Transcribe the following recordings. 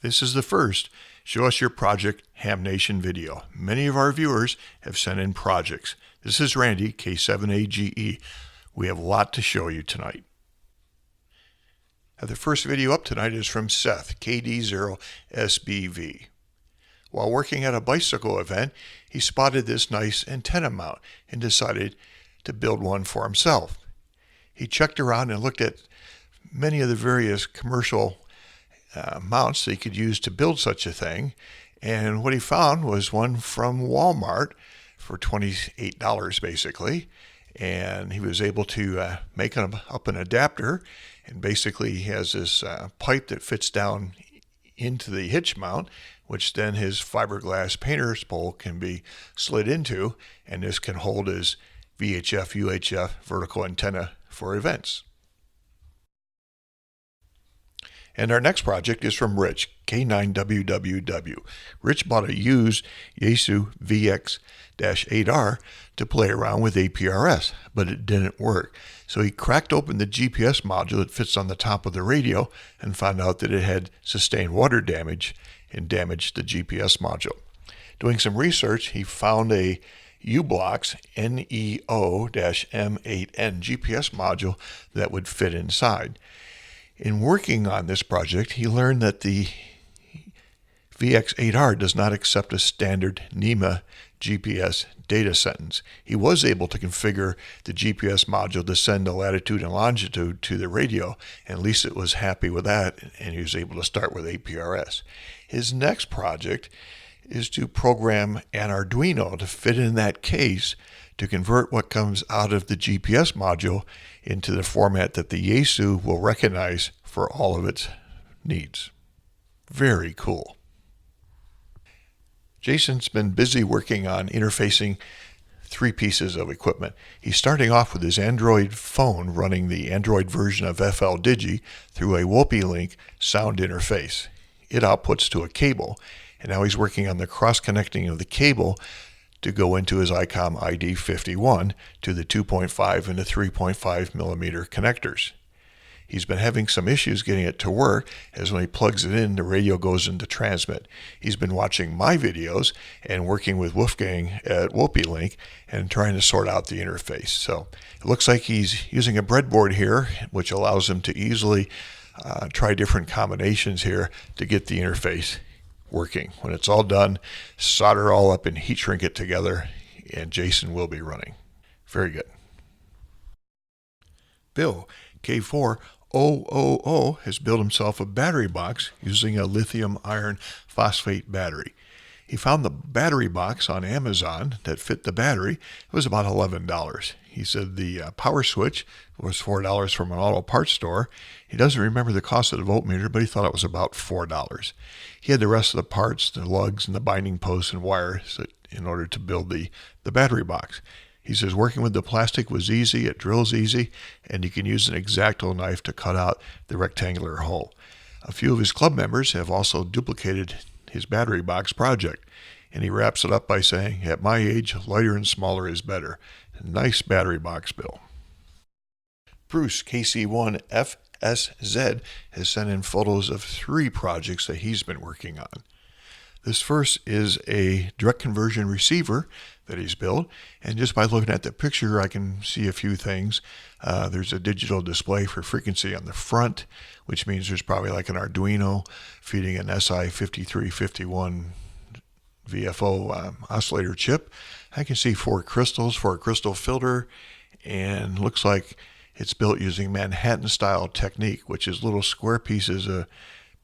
This is the first Show Us Your Project Ham Nation video. Many of our viewers have sent in projects. This is Randy, K7AGE. We have a lot to show you tonight. The first video up tonight is from Seth, KDOSBV. While working at a bicycle event, he spotted this nice antenna mount and decided to build one for himself. He checked around and looked at many of the various commercial mounts that he could use to build such a thing, and what he found was one from Walmart for $28 basically, and he was able to make up an adapter, and basically he has this pipe that fits down into the hitch mount, which then his fiberglass painter's pole can be slid into, and this can hold his VHF, UHF vertical antenna for events. And our next project is from Rich, K9WWW. Rich bought a used Yaesu VX-8R to play around with APRS, but it didn't work. So he cracked open the GPS module that fits on the top of the radio and found out that it had sustained water damage and damaged the GPS module. Doing some research, he found a U-Blox NEO-M8N GPS module that would fit inside. In working on this project, he learned that the VX-8R does not accept a standard NEMA GPS data sentence. He was able to configure the GPS module to send a latitude and longitude to the radio, and at least it was happy with that, and he was able to start with APRS. His next project is to program an Arduino to fit in that case to convert what comes out of the GPS module into the format that the Yaesu will recognize for all of its needs. Very cool. Jason's been busy working on interfacing three pieces of equipment. He's starting off with his Android phone running the Android version of FL Digi through a Whoopee-Link sound interface. It outputs to a cable, and now he's working on the cross-connecting of the cable to go into his ICOM ID51 to the 2.5 and the 3.5 millimeter connectors. He's been having some issues getting it to work, as when he plugs it in, the radio goes into transmit. He's been watching my videos and working with Wolfgang at Whoopee-Link and trying to sort out the interface. So it looks like he's using a breadboard here, which allows him to easily try different combinations here to get the interface working. When it's all done, solder all up and heat shrink it together, and Jason will be running. Very good. Bill, K4OOO, has built himself a battery box using a lithium iron phosphate battery. He found the battery box on Amazon that fit the battery. It was about $11. He said the power switch was $4 from an auto parts store. He doesn't remember the cost of the voltmeter, but he thought it was about $4. He had the rest of the parts, the lugs and the binding posts and wires in order to build the battery box. He says working with the plastic was easy, it drills easy, and you can use an X-Acto knife to cut out the rectangular hole. A few of his club members have also duplicated his battery box project, and he wraps it up by saying, "At my age, lighter and smaller is better." Nice battery box, Bill. Bruce, KC1FSZ, has sent in photos of three projects that he's been working on. This first is a direct conversion receiver that he's built, and just by looking at the picture I can see a few things. There's a digital display for frequency on the front, which means there's probably like an Arduino feeding an SI5351 VFO oscillator chip. I can see four crystals for a crystal filter, and looks like it's built using Manhattan style technique, which is little square pieces of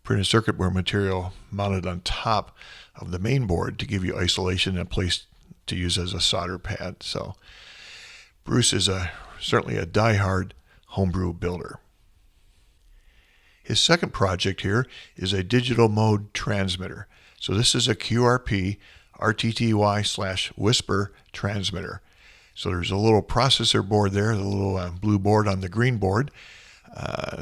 printed circuit board material mounted on top of the main board to give you isolation and a place to use as a solder pad. So Bruce is certainly a die-hard homebrew builder. His second project here is a digital mode transmitter. So this is a QRP RTTY/Whisper transmitter. So there's a little processor board there, the little blue board on the green board.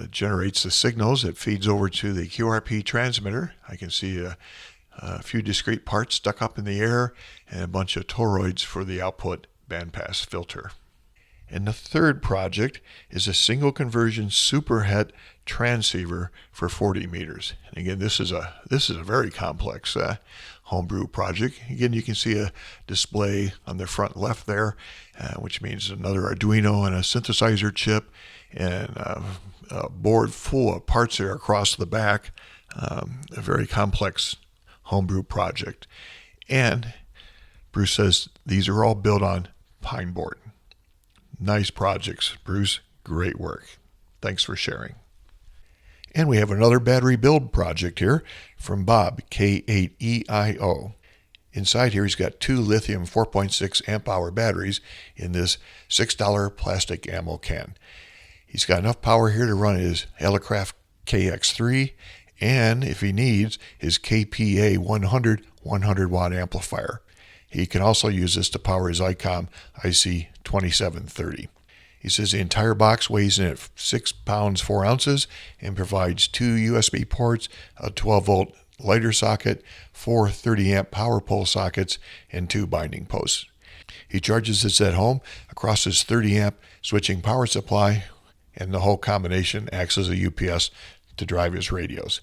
Generates the signals. It feeds over to the QRP transmitter. I can see a few discrete parts stuck up in the air and a bunch of toroids for the output bandpass filter. And the third project is a single conversion superhet transceiver for 40 meters. And again, this is a very complex homebrew project. Again, you can see a display on the front left there, which means another Arduino and a synthesizer chip, and a board full of parts there across the back. A very complex homebrew project. And Bruce says these are all built on pine board. Nice projects, Bruce. Great work. Thanks for sharing. And we have another battery build project here from Bob, K8EIO. Inside here, he's got 2 lithium 4.6 amp hour batteries in this $6 plastic ammo can. He's got enough power here to run his Elecraft KX3 and, if he needs, his KPA 100 100-watt amplifier. He can also use this to power his ICOM IC2730. He says the entire box weighs in at 6 pounds 4 ounces and provides 2 USB ports, a 12-volt lighter socket, 4 30-amp power pole sockets, and 2 binding posts. He charges this at home across his 30-amp switching power supply, and the whole combination acts as a UPS to drive his radios.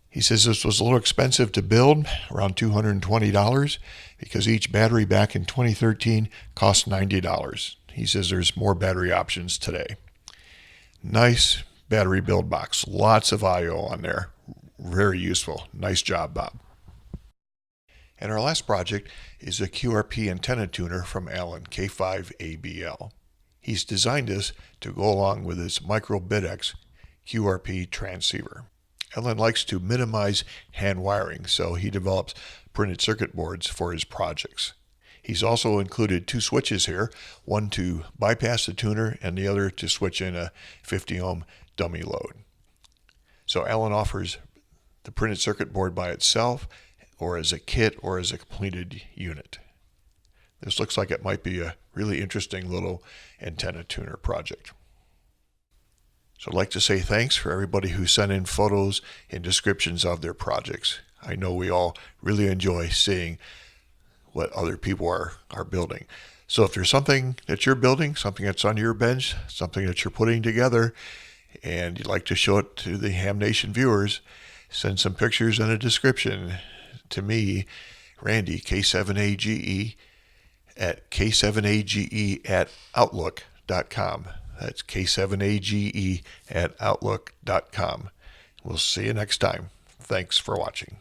He says this was a little expensive to build, around $220, because each battery back in 2013 cost $90. He says there's more battery options today. Nice battery build box. Lots of I/O on there. Very useful. Nice job, Bob. And our last project is a QRP antenna tuner from Alan, K5ABL. He's designed this to go along with his microBitX QRP transceiver. Alan likes to minimize hand wiring, so he develops printed circuit boards for his projects. He's also included 2 switches here, one to bypass the tuner and the other to switch in a 50 ohm dummy load. So Alan offers the printed circuit board by itself, or as a kit, or as a completed unit. This looks like it might be a really interesting little antenna tuner project. So I'd like to say thanks for everybody who sent in photos and descriptions of their projects. I know we all really enjoy seeing what other people are building. So if there's something that you're building, something that's on your bench, something that you're putting together, and you'd like to show it to the Ham Nation viewers, send some pictures and a description to me, Randy, K7AGE, at K7AGE@outlook.com. That's K7AGE@outlook.com. We'll see you next time. Thanks for watching.